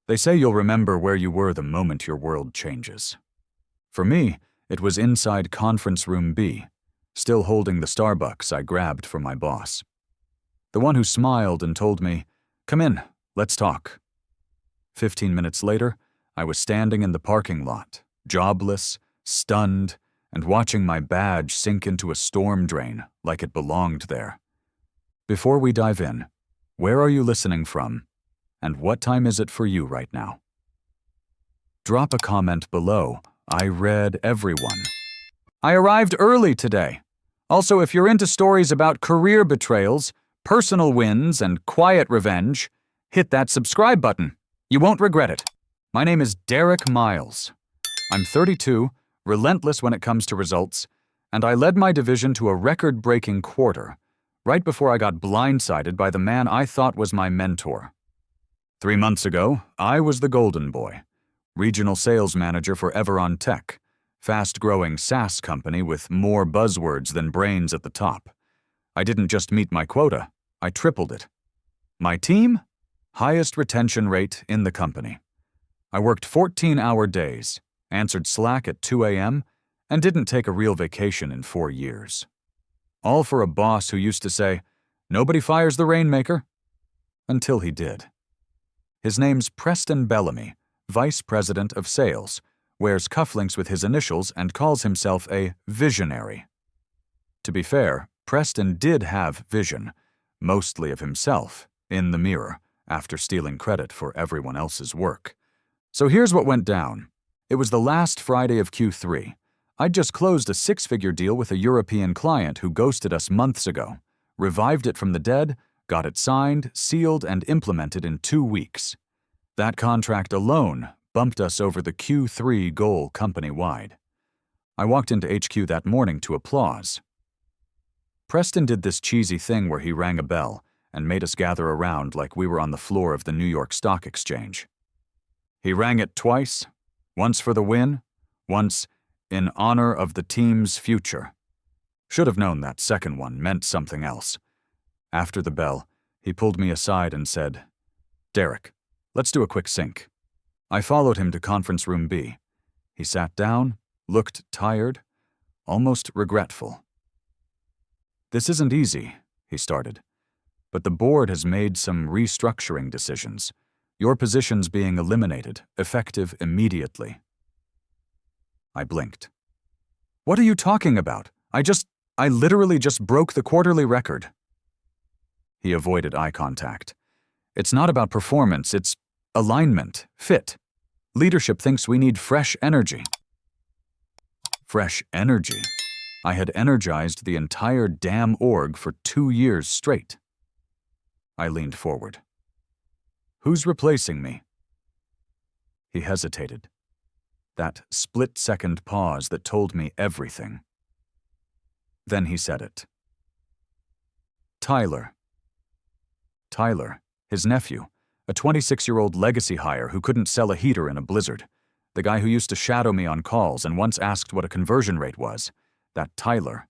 They say you'll remember where you were the moment your world changes. For me, it was inside Conference Room B, still holding the Starbucks I grabbed from my boss. The one who smiled and told me, "Come in, let's talk." 15 minutes later, I was standing in the parking lot, jobless, stunned, and watching my badge sink into a storm drain like it belonged there. Before we dive in, where are you listening from, and what time is it for you right now? Drop a comment below. I read everyone. I arrived early today. Also, if you're into stories about career betrayals, personal wins, and quiet revenge, hit that subscribe button. You won't regret it. My name is Derek Miles. I'm 32, relentless when it comes to results, and I led my division to a record-breaking quarter, right before I got blindsided by the man I thought was my mentor. 3 months ago, I was the golden boy, regional sales manager for Everon Tech, fast-growing SaaS company with more buzzwords than brains at the top. I didn't just meet my quota, I tripled it. My team? Highest retention rate in the company. I worked 14-hour days, answered Slack at 2 a.m., and didn't take a real vacation in 4 years. All for a boss who used to say, "Nobody fires the Rainmaker," until he did. His name's Preston Bellamy, Vice President of Sales, wears cufflinks with his initials and calls himself a visionary. To be fair, Preston did have vision, mostly of himself, in the mirror, after stealing credit for everyone else's work. So here's what went down. It was the last Friday of Q3. I'd just closed a 6-figure deal with a European client who ghosted us months ago, revived it from the dead, got it signed, sealed, and implemented in 2 weeks. That contract alone bumped us over the Q3 goal company-wide. I walked into HQ that morning to applause. Preston did this cheesy thing where he rang a bell and made us gather around like we were on the floor of the New York Stock Exchange. He rang it twice, once for the win, once in honor of the team's future. Should have known that second one meant something else. After the bell, he pulled me aside and said, "Derek, let's do a quick sync." I followed him to Conference Room B. He sat down, looked tired, almost regretful. "This isn't easy," he started, "but the board has made some restructuring decisions. Your position's being eliminated, effective immediately." I blinked. "What are you talking about? I literally just broke the quarterly record." He avoided eye contact. "It's not about performance, it's alignment, fit. Leadership thinks we need fresh energy." Fresh energy? I had energized the entire damn org for 2 years straight. I leaned forward. "Who's replacing me?" He hesitated. That split-second pause that told me everything. Then he said it. Tyler. Tyler, his nephew, a 26-year-old legacy hire who couldn't sell a heater in a blizzard. The guy who used to shadow me on calls and once asked what a conversion rate was. That Tyler.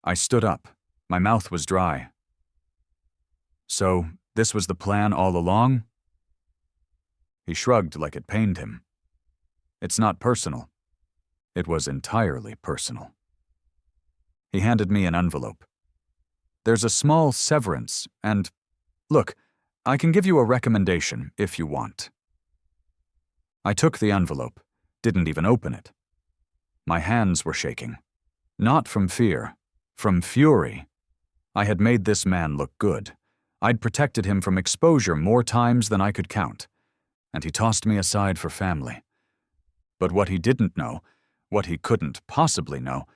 I stood up. My mouth was dry. "So, this was the plan all along?" He shrugged like it pained him. "It's not personal." It was entirely personal. He handed me an envelope. "There's a small severance, and look, I can give you a recommendation if you want." I took the envelope, didn't even open it. My hands were shaking. Not from fear, from fury. I had made this man look good. I'd protected him from exposure more times than I could count, and he tossed me aside for family. But what he didn't know, what he couldn't possibly know,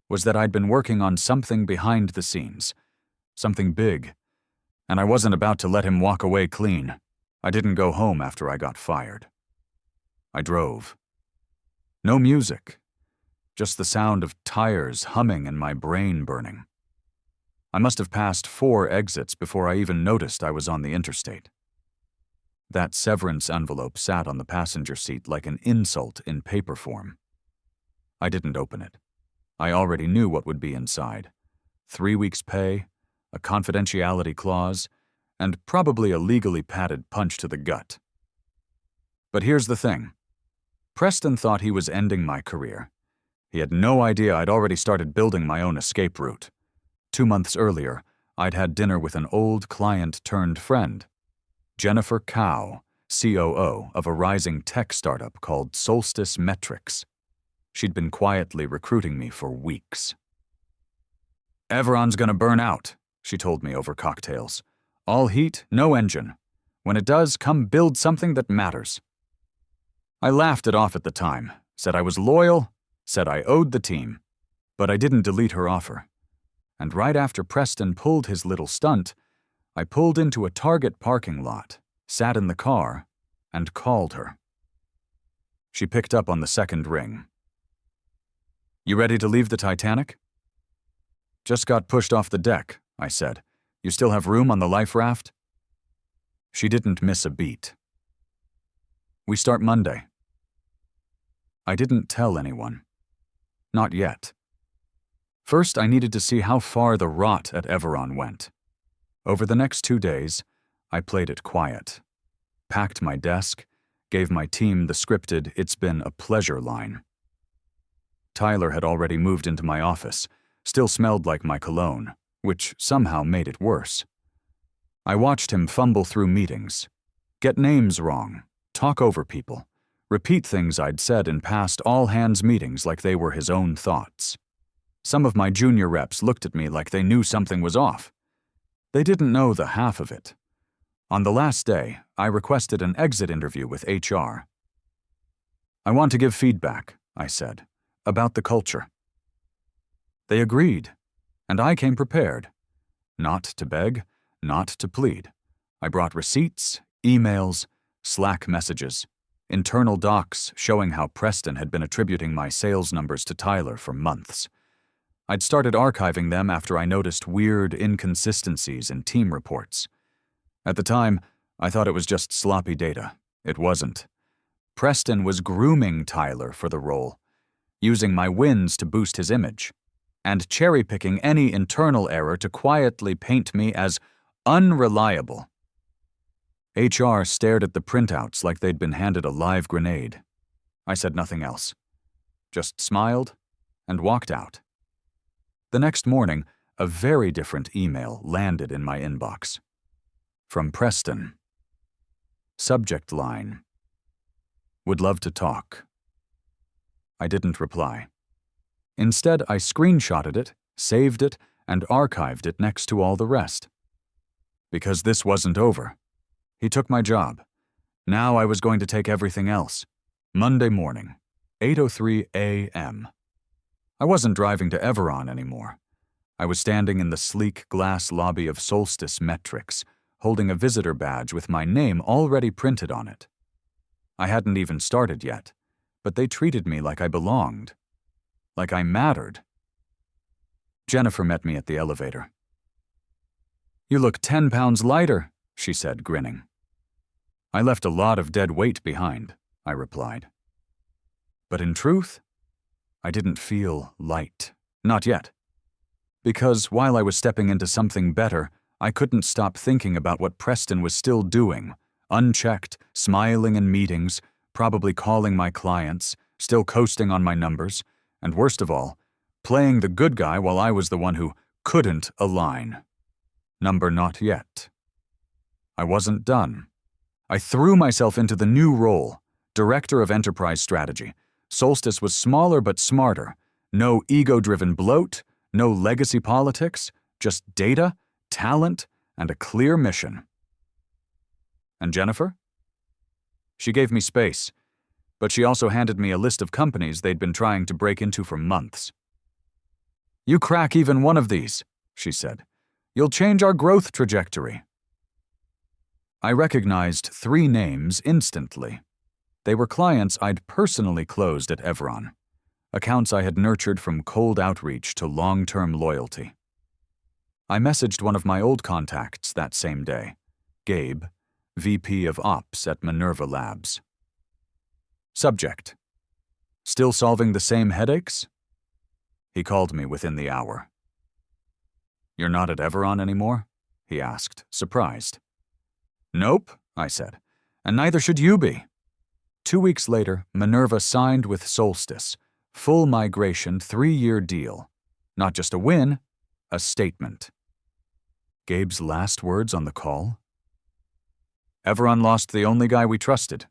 was that I'd been working on something behind the scenes, something big, and I wasn't about to let him walk away clean. I didn't go home after I got fired. I drove. No music, just the sound of tires humming and my brain burning. I must have passed 4 exits before I even noticed I was on the interstate. That severance envelope sat on the passenger seat like an insult in paper form. I didn't open it. I already knew what would be inside. 3 weeks' pay, a confidentiality clause, and probably a legally padded punch to the gut. But here's the thing. Preston thought he was ending my career. He had no idea I'd already started building my own escape route. 2 months earlier, I'd had dinner with an old client-turned-friend, Jennifer Cow, COO of a rising tech startup called Solstice Metrics. She'd been quietly recruiting me for weeks. "Everon's gonna burn out," she told me over cocktails. "All heat, no engine. When it does, come build something that matters." I laughed it off at the time, said I was loyal, said I owed the team, but I didn't delete her offer. And right after Preston pulled his little stunt, I pulled into a Target parking lot, sat in the car, and called her. She picked up on the second ring. "You ready to leave the Titanic?" "Just got pushed off the deck," I said. "You still have room on the life raft?" She didn't miss a beat. "We start Monday." I didn't tell anyone. Not yet. First, I needed to see how far the rot at Everon went. Over the next 2 days, I played it quiet. Packed my desk, gave my team the scripted "it's been a pleasure" line. Tyler had already moved into my office, still smelled like my cologne, which somehow made it worse. I watched him fumble through meetings, get names wrong, talk over people, repeat things I'd said in past all-hands meetings like they were his own thoughts. Some of my junior reps looked at me like they knew something was off. They didn't know the half of it. On the last day, I requested an exit interview with HR. "I want to give feedback," I said, "about the culture." They agreed, and I came prepared. Not to beg, not to plead. I brought receipts, emails, Slack messages, internal docs showing how Preston had been attributing my sales numbers to Tyler for months. I'd started archiving them after I noticed weird inconsistencies in team reports. At the time, I thought it was just sloppy data. It wasn't. Preston was grooming Tyler for the role, using my wins to boost his image, and cherry-picking any internal error to quietly paint me as unreliable. HR stared at the printouts like they'd been handed a live grenade. I said nothing else, just smiled and walked out. The next morning, a very different email landed in my inbox. From Preston. Subject line: "Would love to talk." I didn't reply. Instead, I screenshotted it, saved it, and archived it next to all the rest. Because this wasn't over. He took my job. Now I was going to take everything else. Monday morning, 8:03 a.m. I wasn't driving to Everon anymore. I was standing in the sleek glass lobby of Solstice Metrics, holding a visitor badge with my name already printed on it. I hadn't even started yet, but they treated me like I belonged. Like I mattered. Jennifer met me at the elevator. "You look 10 pounds lighter," she said, grinning. "I left a lot of dead weight behind," I replied. But in truth, I didn't feel light. Not yet. Because while I was stepping into something better, I couldn't stop thinking about what Preston was still doing, unchecked, smiling in meetings, probably calling my clients, still coasting on my numbers, and worst of all, playing the good guy while I was the one who couldn't align. Number not yet. I wasn't done. I threw myself into the new role, Director of Enterprise Strategy. Solstice was smaller but smarter. No ego-driven bloat, no legacy politics, just data, talent, and a clear mission. And Jennifer? She gave me space, but she also handed me a list of companies they'd been trying to break into for months. "You crack even one of these," she said. "You'll change our growth trajectory." I recognized 3 names instantly. They were clients I'd personally closed at Everon, accounts I had nurtured from cold outreach to long-term loyalty. I messaged one of my old contacts that same day, Gabe, VP of Ops at Minerva Labs. Subject: "Still solving the same headaches?" He called me within the hour. "You're not at Everon anymore?" he asked, surprised. "Nope," I said, "and neither should you be." 2 weeks later, Minerva signed with Solstice. Full migration 3-year deal. Not just a win, a statement. Gabe's last words on the call? Everon lost the only guy we trusted.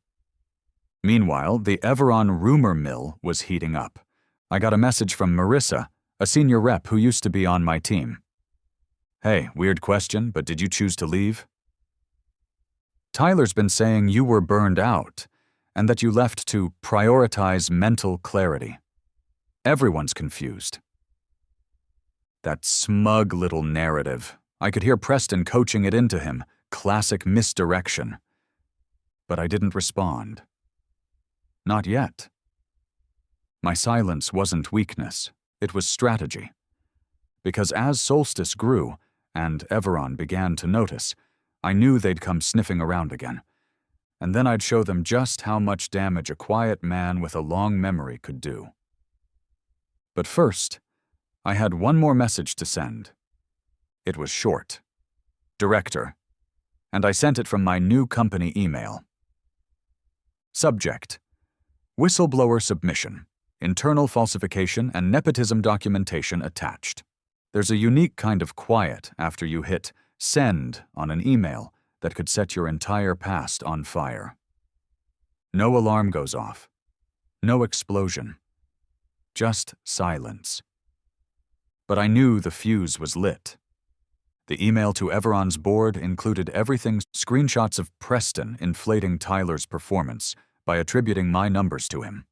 Meanwhile, the Everon rumor mill was heating up. I got a message from Marissa, a senior rep who used to be on my team. Hey, weird question, but did you choose to leave? Tyler's been saying you were burned out, and that you left to prioritize mental clarity. Everyone's confused. That smug little narrative. I could hear Preston coaching it into him, classic misdirection. But I didn't respond. Not yet. My silence wasn't weakness, it was strategy. Because as Solstice grew, and Everon began to notice, I knew they'd come sniffing around again. And then I'd show them just how much damage a quiet man with a long memory could do. But first, I had one more message to send. It was short. Director. And I sent it from my new company email. Subject: Whistleblower submission. Internal falsification and nepotism documentation attached. There's a unique kind of quiet after you hit send on an email that could set your entire past on fire. No alarm goes off. No explosion. Just silence. But I knew the fuse was lit. The email to Everon's board included everything: screenshots of Preston inflating Tyler's performance by attributing my numbers to him.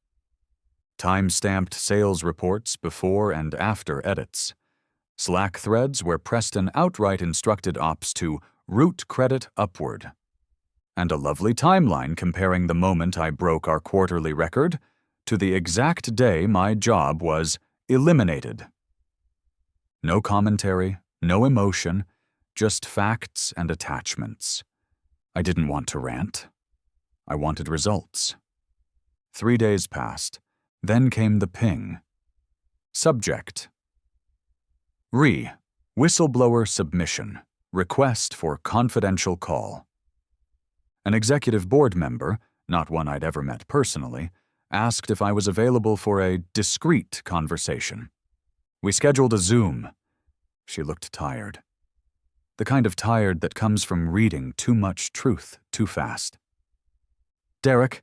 Time-stamped sales reports before and after edits. Slack threads where Preston outright instructed ops to route credit upward. And a lovely timeline comparing the moment I broke our quarterly record to the exact day my job was eliminated. No commentary, no emotion, just facts and attachments. I didn't want to rant. I wanted results. 3 days passed. Then came the ping. Subject: Whistleblower submission. Request for confidential call. An executive board member, not one I'd ever met personally, asked if I was available for a discreet conversation. We scheduled a Zoom. She looked tired. The kind of tired that comes from reading too much truth too fast. Derek,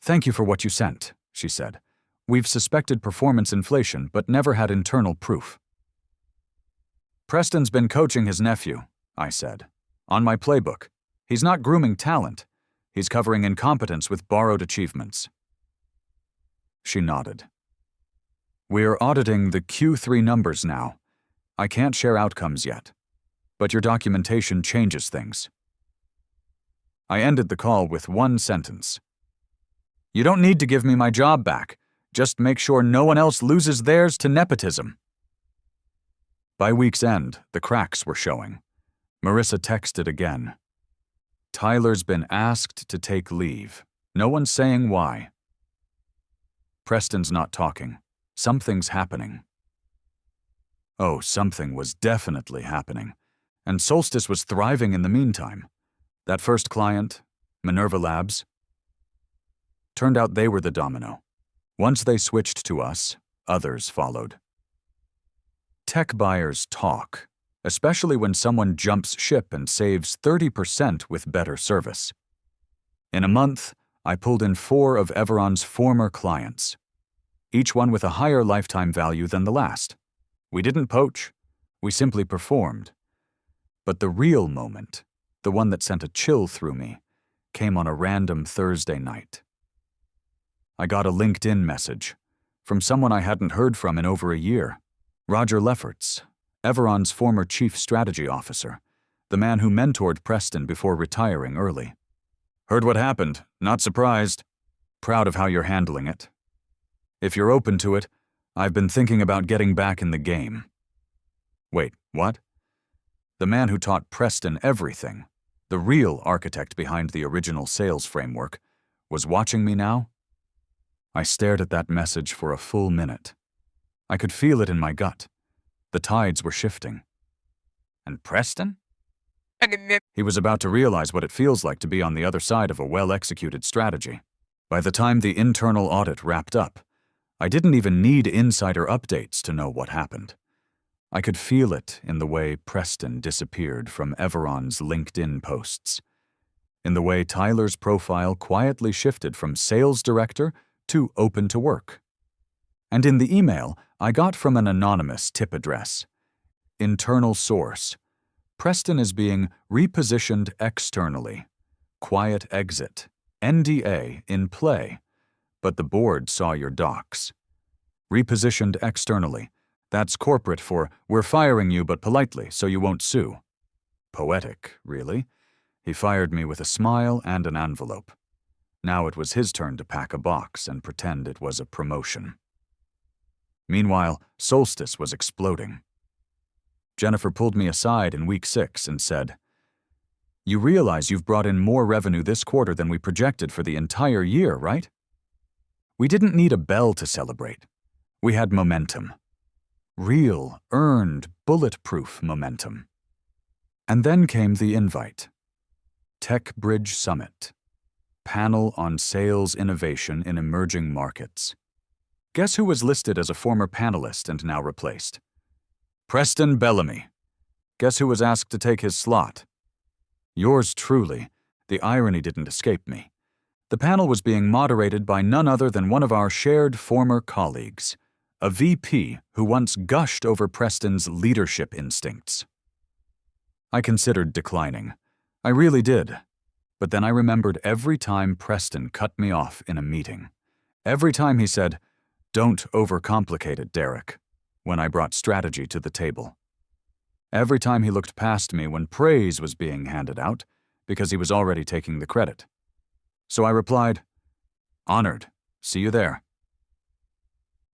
thank you for what you sent, she said. We've suspected performance inflation, but never had internal proof. Preston's been coaching his nephew, I said. On my playbook. He's not grooming talent. He's covering incompetence with borrowed achievements. She nodded. We're auditing the Q3 numbers now. I can't share outcomes yet, but your documentation changes things. I ended the call with one sentence. You don't need to give me my job back. Just make sure no one else loses theirs to nepotism. By week's end, the cracks were showing. Marissa texted again. Tyler's been asked to take leave. No one's saying why. Preston's not talking. Something's happening. Oh, something was definitely happening. And Solstice was thriving in the meantime. That first client, Minerva Labs, turned out they were the domino. Once they switched to us, others followed. Tech buyers talk, especially when someone jumps ship and saves 30% with better service. In a month, I pulled in 4 of Everon's former clients, each one with a higher lifetime value than the last. We didn't poach, we simply performed. But the real moment, the one that sent a chill through me, came on a random Thursday night. I got a LinkedIn message from someone I hadn't heard from in over a year. Roger Lefferts, Everon's former chief strategy officer, the man who mentored Preston before retiring early. Heard what happened, not surprised. Proud of how you're handling it. If you're open to it, I've been thinking about getting back in the game. Wait, what? The man who taught Preston everything, the real architect behind the original sales framework, was watching me now? I stared at that message for a full minute. I could feel it in my gut. The tides were shifting. And Preston? He was about to realize what it feels like to be on the other side of a well-executed strategy. By the time the internal audit wrapped up, I didn't even need insider updates to know what happened. I could feel it in the way Preston disappeared from Everon's LinkedIn posts, in the way Tyler's profile quietly shifted from sales director to open to work. And in the email I got from an anonymous tip address. Internal source. Preston is being repositioned externally. Quiet exit. NDA in play. But the board saw your docs. Repositioned externally. That's corporate for, we're firing you but politely so you won't sue. Poetic, really. He fired me with a smile and an envelope. Now it was his turn to pack a box and pretend it was a promotion. Meanwhile, Solstice was exploding. Jennifer pulled me aside in week 6 and said, "You realize you've brought in more revenue this quarter than we projected for the entire year, right?" We didn't need a bell to celebrate. We had momentum. Real, earned, bulletproof momentum. And then came the invite. Tech Bridge Summit. Panel on Sales Innovation in Emerging Markets. Guess who was listed as a former panelist and now replaced? Preston Bellamy. Guess who was asked to take his slot? Yours truly. The irony didn't escape me. The panel was being moderated by none other than one of our shared former colleagues, a VP who once gushed over Preston's leadership instincts. I considered declining. I really did. But then I remembered every time Preston cut me off in a meeting. Every time he said, "Don't overcomplicate it, Derek," when I brought strategy to the table. Every time he looked past me when praise was being handed out, because he was already taking the credit. So I replied, "Honored. See you there."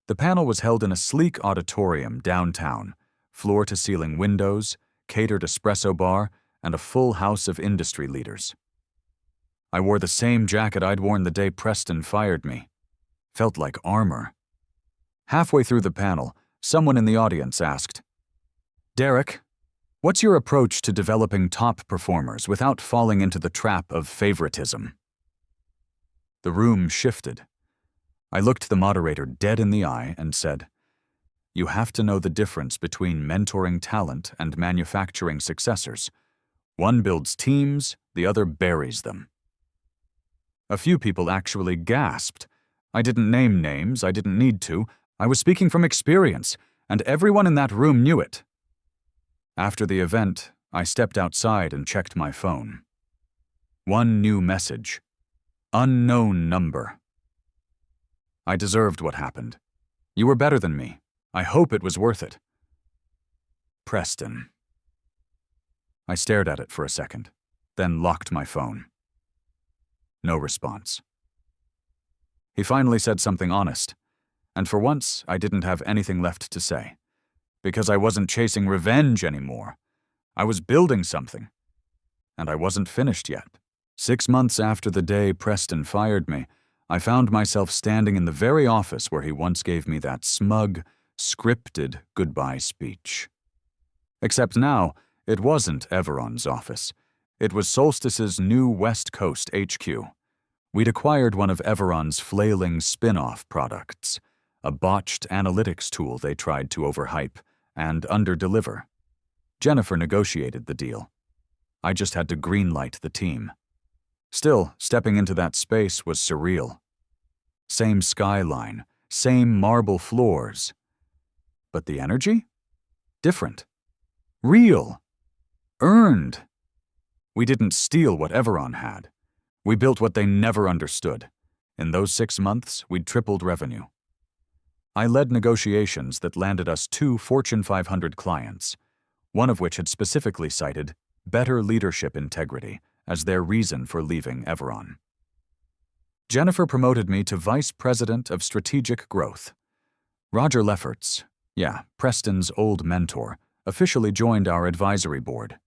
The panel was held in a sleek auditorium downtown, floor-to-ceiling windows, catered espresso bar, and a full house of industry leaders. I wore the same jacket I'd worn the day Preston fired me. Felt like armor. Halfway through the panel, someone in the audience asked, "Derek, what's your approach to developing top performers without falling into the trap of favoritism?" The room shifted. I looked the moderator dead in the eye and said, "You have to know the difference between mentoring talent and manufacturing successors. One builds teams, the other buries them." A few people actually gasped. I didn't name names, I didn't need to. I was speaking from experience, and everyone in that room knew it. After the event, I stepped outside and checked my phone. One new message. Unknown number. I deserved what happened. You were better than me. I hope it was worth it. Preston. I stared at it for a second, then locked my phone. No response. He finally said something honest, and for once I didn't have anything left to say, because I wasn't chasing revenge anymore. I was building something, and I wasn't finished yet. 6 months after the day Preston fired me, I found myself standing in the very office where he once gave me that smug, scripted goodbye speech. Except now, it wasn't Everon's office. It was Solstice's new West Coast HQ. We'd acquired one of Everon's flailing spin-off products, a botched analytics tool they tried to overhype and underdeliver. Jennifer negotiated the deal. I just had to greenlight the team. Still, stepping into that space was surreal. Same skyline, same marble floors. But the energy? Different. Real. Earned. We didn't steal what Everon had. We built what they never understood. In those 6 months, we'd tripled revenue. I led negotiations that landed us 2 Fortune 500 clients, one of which had specifically cited better leadership integrity as their reason for leaving Everon. Jennifer promoted me to Vice President of Strategic Growth. Roger Lefferts, Preston's old mentor, officially joined our advisory board.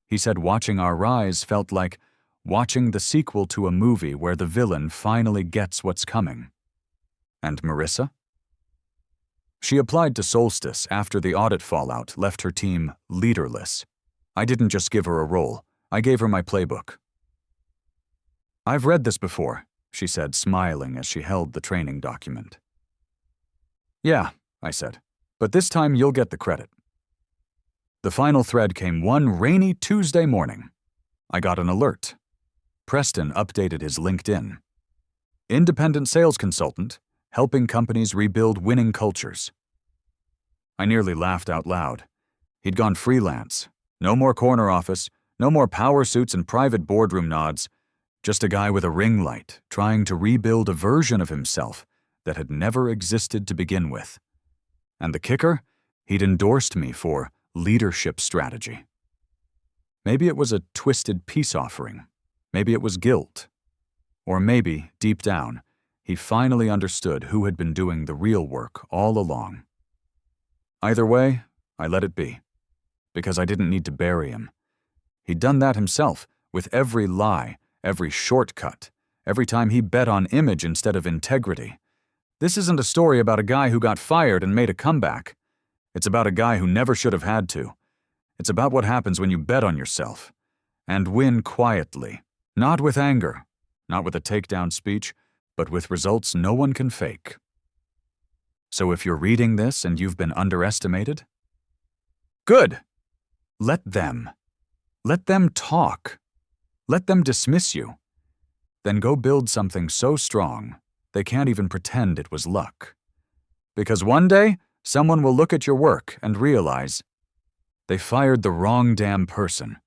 He said watching our rise felt like watching the sequel to a movie where the villain finally gets what's coming. And Marissa? She applied to Solstice after the audit fallout left her team leaderless. I didn't just give her a role, I gave her my playbook. "I've read this before. she said, smiling as she held the training document. Yeah, I said, but this time you'll get the credit. The final thread came one rainy Tuesday morning. I got an alert. Preston updated his LinkedIn. Independent sales consultant, helping companies rebuild winning cultures. I nearly laughed out loud. He'd gone freelance. No more corner office, no more power suits and private boardroom nods. Just a guy with a ring light trying to rebuild a version of himself that had never existed to begin with. And the kicker? He'd endorsed me for leadership strategy. Maybe it was a twisted peace offering. Maybe it was guilt. Or maybe, deep down, he finally understood who had been doing the real work all along. Either way, I let it be, because I didn't need to bury him. He'd done that himself, with every lie, every shortcut, every time he bet on image instead of integrity. This isn't a story about a guy who got fired and made a comeback. It's about a guy who never should have had to. It's about what happens when you bet on yourself. And win quietly, not with anger, not with a takedown speech, but with results no one can fake. So if you're reading this and you've been underestimated, good. Let them. Let them talk. Let them dismiss you. Then go build something so strong they can't even pretend it was luck. Because one day, someone will look at your work and realize they fired the wrong damn person.